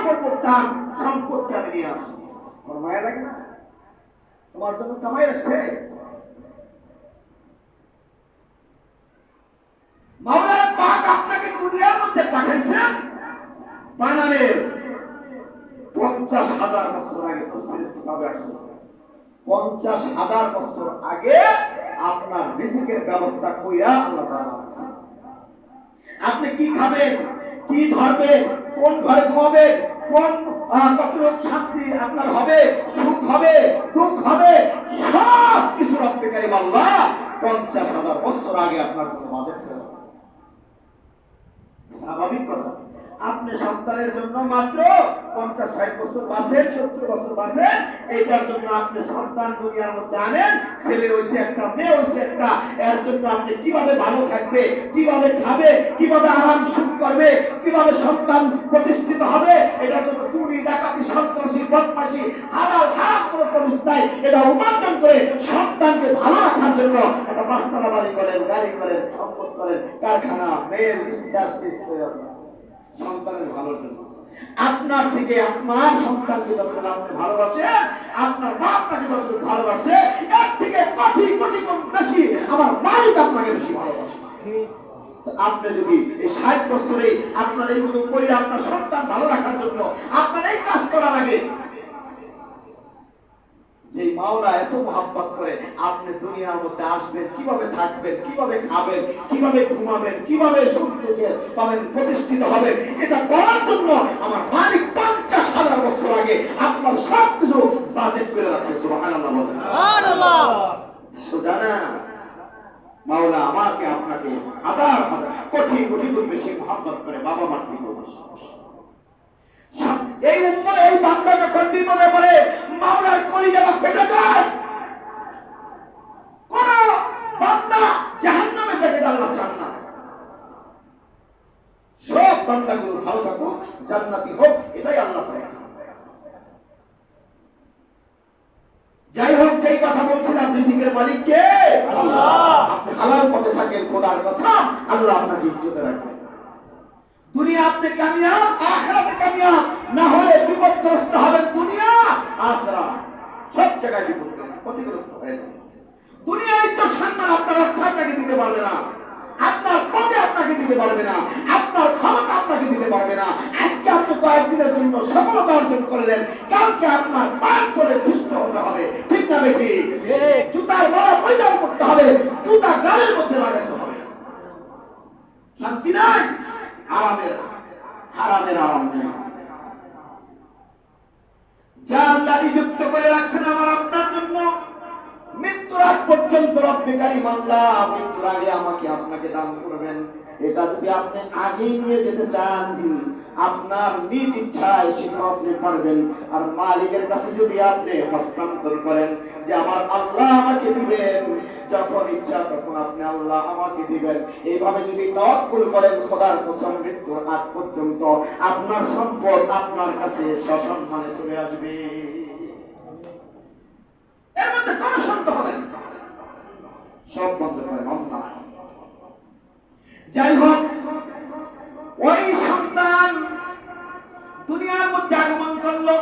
করবো তার সম্পদকে আমি নিয়ে আসবো। আমার মায়া লাগে না? তোমার জন্য কামাই রাখছে। মাওলা পাক আপনাকে দুনিয়ার মধ্যে পাঠাইছেন বানানের 50,000 বছর আগে। তফসিরে কিতাবে আসছে 50,000 বছর আগে আপনার রিজিকের ব্যবস্থা কইরা আল্লাহ তাআলা রাখছেন। আপনি কি খাবেন, কি ধরবেন, কোন ঘরে ঘুমাবেন, কোন কতটুকু শান্তি আপনার হবে, সুখ হবে, দুঃখ হবে, সব কিছু রব্বে কারীম আল্লাহ 50,000 বছর আগে আপনার জন্য বাজেট করে রাখছেন। স্বাভাবিক কথা। আপনি সন্তানের জন্য মাত্র 50-60 বছর বাঁচেন, 70 বছর বাঁচেন, এইটার জন্য আপনি সন্তান দুনিয়ার মধ্যে আনেন। ছেলে হইছে একটা, মেয়ে হইছে একটা, এর জন্য আপনি কিভাবে ভালো থাকবে, কিভাবে খাবে, কিভাবে আরাম সুখ করবে, কিভাবে সন্তান প্রতিষ্ঠিত হবে, এটার জন্য চুরি, ডাকাতি, সন্ত্রাসী, বদমাশি, হালাল হারাম কোনো প্রবেশ নাই। এটা উপার্জন করে সন্তানকে ভালো রাখার জন্য একটা বাসতলা বাড়ি করেন, গাড়ি করেন, সম্পদ করেন, কারখানা, মেল, ইন্ডাস্ট্রি সন্তানের ভালোর জন্য। আপনার থেকে আপনার সন্তানকে যতটুকু আপনি ভালোবাসেন, আপনার মা আপনাকে যতটুকু ভালোবাসে, এর থেকে কোটি কোটি গুণ বেশি আমার মালিক আপনাকে বেশি ভালোবাসে। আপনি যদি এই 60 বছরে আপনার এইগুলো কইরা আপনার সন্তান ভালো রাখার জন্য আপনার এই কাজ করা লাগে, যে মাওলা এত মহব্বত করে আপনি দুনিয়ার মধ্যে আসবেন, কিভাবে থাকবেন, কিভাবে খাবেন, কিভাবে ঘুমাবেন, কিভাবে সুখ দুঃখে পাবেন, প্রতিষ্ঠিত হবেন, এটা করার জন্য আমার মালিক 50,000 বছর আগে আপনার সবকিছু বাজেট করে রাখছে। সুবহানাল্লাহ, সুবহানাল্লাহ। সোজা না? মাওলা আমাকে আপনাকে হাজার হাজার কোটি কোটি গুণ বেশি মহব্বত করে, বাবা মার থেকেও বেশি। এই উম্মাহ, এই বান্দা যখন বিপদে পড়ে মাওলার কলিজাটা ফেটে যায়। কোন বান্দা জাহান্নামে যেতে আল্লাহ চান না। সব বান্দাগুলো ভালো থাকুক, জান্নাতি হোক, এটাই আল্লাহ চান। যাই হোক, যেই কথা বলছিলাম, রিজিকের মালিক কে? আল্লাহ। আপনি হালাল পথে থাকেন, খোদার কসম আল্লাহ আপনাকে ইজ্জতে রাখবেন। দুনিয়া আপনি কামিয়াব, আখিরাতে কামিয়াব না হলে বিপদগ্রস্ত হবেন। দুনিয়া আখিরাত সব জায়গায় বিপদগ্রস্ত, ক্ষতিগ্রস্ত হয়ে যাবে। দুনিয়ায় তো সম্মান আপনার অর্থ আপনাকে দিতে পারবে না, আপনার পদে আপনাকে দিতে পারবে না, আপনার ক্ষমতা আপনাকে দিতে পারবে না। আজকে আপনি কয়েকদিনের জন্য সফলতা অর্জন করলেন, কালকে আপনার পায়ের তলে দুষ্ট হতে হবে। ঠিক না বেটি? জুতার মালা পরিধান করতে হবে, জুতা গালের মধ্যে লাগাতে হবে। শান্তি নাই, আরামের হারামের আরাম নেই। যা আল্লাহ নিযুক্ত করে রাখছেন আমার আপনার জন্য, মৃত্যুর আগ পর্যন্ত রব্বে কারীম আল্লাহ মৃত্যুর আগে আমাকে আপনাকে দান করবেন। এটা যদি আপনি আগেই নিয়ে যেতে চান, আপনার নিজ ইচ্ছায় সেটা আপনি পারবেন। আর মালিকের কাছে যদি আপনি হস্তান্তর করেন যে আমার আল্লাহ আমাকে দিবেন, যখন ইচ্ছা তখন আপনি আল্লাহ আমাকে দিবেন, এইভাবে যদি তাওয়াক্কুল করেন, খোদার কসম মৃত্যুর আগ পর্যন্ত আপনার সম্পদ আপনার কাছে সসম্মানে চলে আসবে। এর মধ্যে কোনো সন্দেহ নেই। সব বন্ধ করেন অন্যায়। যাই হোক, ওই সন্তান দুনিয়ার মধ্যে আগমন করলো,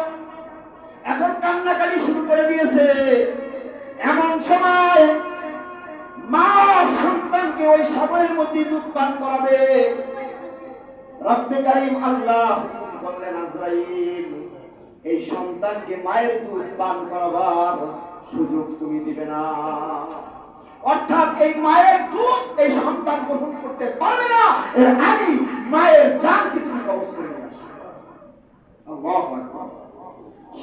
এখন কান্নাকাটি শুরু করে দিয়েছে। এমন সময় মা সন্তানকে ওই সাগরের মধ্যে দুধ পান করাবে। রব্বে কারীম আল্লাহ হুকুম করলেন, আজরাইল এই সন্তানকে মায়ের দুধ পান করাবার সুযোগ তুমি দিবে না। অর্থাৎ এই মায়ের দুধ এই সন্তান গ্রহণ করতে পারবে না, এর আগে মায়ের জানকে তুমি কবজ করে নিয়ে আসবে। আল্লাহু আকবার।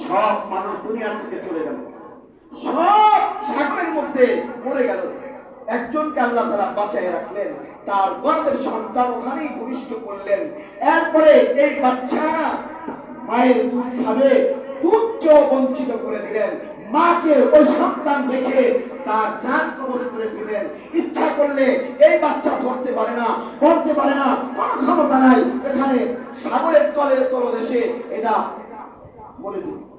সব মানুষ দুনিয়া থেকে চলে গেল, সব সাগরের মধ্যে মরে গেল। একজনকে আল্লাহ তাআলা বাঁচিয়ে রাখলেন, তার গর্ভের সন্তান ওখানেই ভূমিষ্ঠ করলেন। এরপরে এই বাচ্চা মায়ের দুধ খাবে, দুধকেও বঞ্চিত করে দিলেন। মাকে ওই সন্তান দেখে তার জান কবজ করে ফেলেন। ইচ্ছা করলে এই বাচ্চা ধরতে পারে না, বলতে পারে না, কোনো ক্ষমতা নাই। এখানে সাগরের তলদেশে এটা মরে যেত।